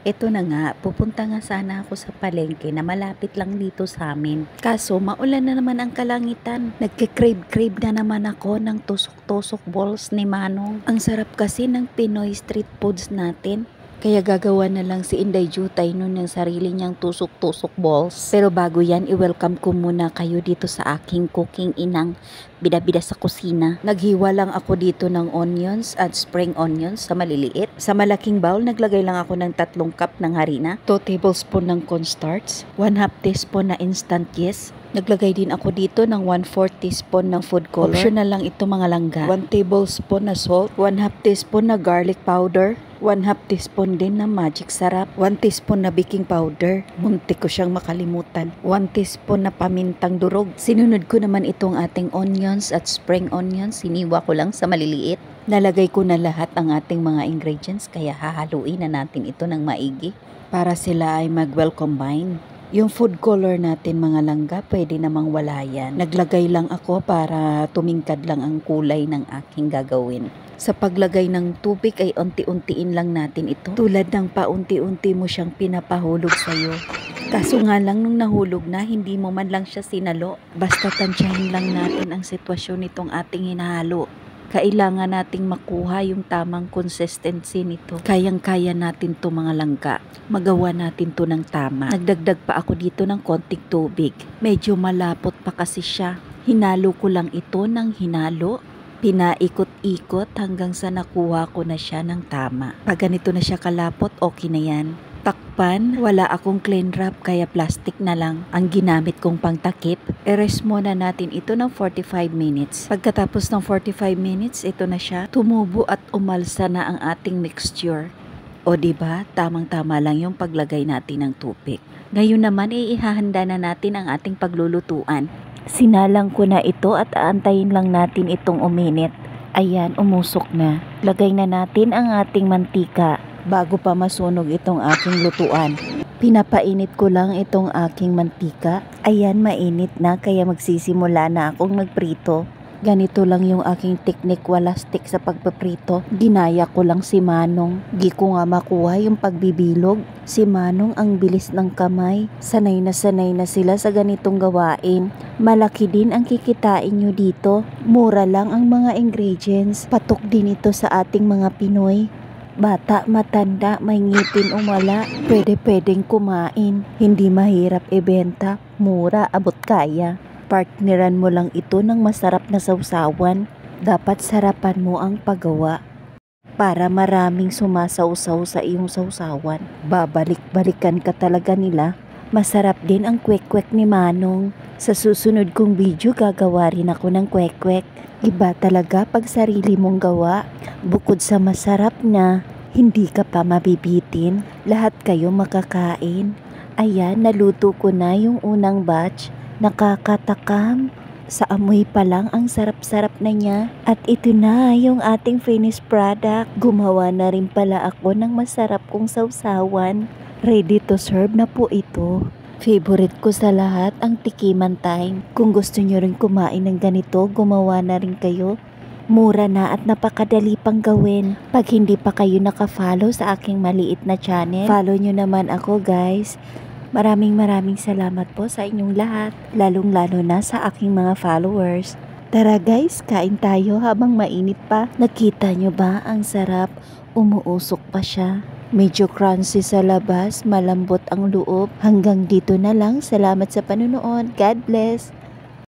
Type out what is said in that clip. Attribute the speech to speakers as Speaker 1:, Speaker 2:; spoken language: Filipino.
Speaker 1: Ito na nga, pupunta nga sana ako sa palengke na malapit lang dito sa amin. Kaso maulan na naman ang kalangitan. Nagke-crave na naman ako ng tusok-tusok balls ni Manong. Ang sarap kasi ng Pinoy street foods natin. Kaya gagawa na lang si Inday Jutay nun ng sarili niyang tusok-tusok balls. Pero bago yan, i-welcome ko muna kayo dito sa aking cooking inang bida-bida sa kusina. Naghiwa lang ako dito ng onions at spring onions sa maliliit. Sa malaking bowl, naglagay lang ako ng 3 cup ng harina, 2 tablespoon ng cornstarch, 1/2 teaspoon na instant yeast. Naglagay din ako dito ng 1/4 teaspoon ng food color. Optional lang ito mga langga. 1 tablespoon na salt, 1/2 teaspoon na garlic powder, 1/2 teaspoon din na magic sarap, 1 teaspoon na baking powder, muntik ko siyang makalimutan, 1 teaspoon na pamintang durog. Sinunod ko naman itong ating onions at spring onions, siniwa ko lang sa maliliit. Nalagay ko na lahat ang ating mga ingredients kaya hahaluin na natin ito ng maigi para sila ay mag-well combine. Yung food color natin mga langga, pwede namang wala yan. Naglagay lang ako para tumingkad lang ang kulay ng aking gagawin. Sa paglagay ng tubig ay unti-untiin lang natin ito. Tulad ng paunti-unti mo siyang pinapahulog sa'yo. Kaso nga lang nung nahulog na, hindi mo man lang siya sinalo. Basta tansyahin lang natin ang sitwasyon nitong ating hinahalo. Kailangan nating makuha yung tamang consistency nito. Kayang-kaya natin to mga langga. Magawa natin to ng tama. Nagdagdag pa ako dito ng konting tubig. Medyo malapot pa kasi siya. Hinalo ko lang ito ng hinalo. Pinaikot-ikot hanggang sa nakuha ko na siya ng tama. Pag ganito na siya kalapot, okay na yan. Takpan, wala akong cling wrap kaya plastic na lang ang ginamit kong pangtakip. I-rest muna natin ito ng 45 minutes. Pagkatapos ng 45 minutes, ito na siya. Tumubo at umalsa na ang ating mixture. O diba, tamang-tama lang yung paglagay natin ng tubig. Ngayon naman, ihahanda na natin ang ating paglulutuan. Sinalang ko na ito at aantayin lang natin itong uminit. Ayan, umusok na. Lagay na natin ang ating mantika. Bago pa masunog itong aking lutuan, pinapainit ko lang itong aking mantika. Ayan, mainit na kaya magsisimula na akong magprito. Ganito lang yung aking teknik, wala stick sa pagpaprito. Ginaya ko lang si Manong. Di ko nga makuha yung pagbibilog. Si Manong ang bilis ng kamay. Sanay na sila sa ganitong gawain. Malaki din ang kikitain nyo dito. Mura lang ang mga ingredients. Patok din ito sa ating mga Pinoy. Bata, matanda, may ngipin o wala, pwedeng kumain. Hindi mahirap ibenta, mura, abot kaya. Partneran mo lang ito ng masarap na sausawan. Dapat sarapan mo ang paggawa para maraming sumasawsaw sa iyong sausawan. Babalik-balikan ka talaga nila. Masarap din ang kwek-kwek ni Manong. Sa susunod kong video gagawa rin ako ng kwek-kwek. Iba talaga pag sarili mong gawa. Bukod sa masarap na, hindi ka pa mabibitin. Lahat kayo makakain. Ayan, naluto ko na yung unang batch. Nakakatakam. Sa amoy pa lang ang sarap-sarap na niya. At ito na yung ating finished product. Gumawa na rin pala ako ng masarap kong sausawan. Ready to serve na po ito. Favorite ko sa lahat ang tikiman time. Kung gusto nyo rin kumain ng ganito, gumawa na rin kayo. Mura na at napakadali pang gawin. Pag hindi pa kayo naka-follow sa aking maliit na channel, follow nyo naman ako guys. Maraming salamat po sa inyong lahat, lalong-lalo na sa aking mga followers. Tara guys, kain tayo habang mainit pa. Nakita nyo ba ang sarap? Umuusok pa siya. Medyo crunchy sa labas, malambot ang loob. Hanggang dito na lang. Salamat sa panonood. God bless!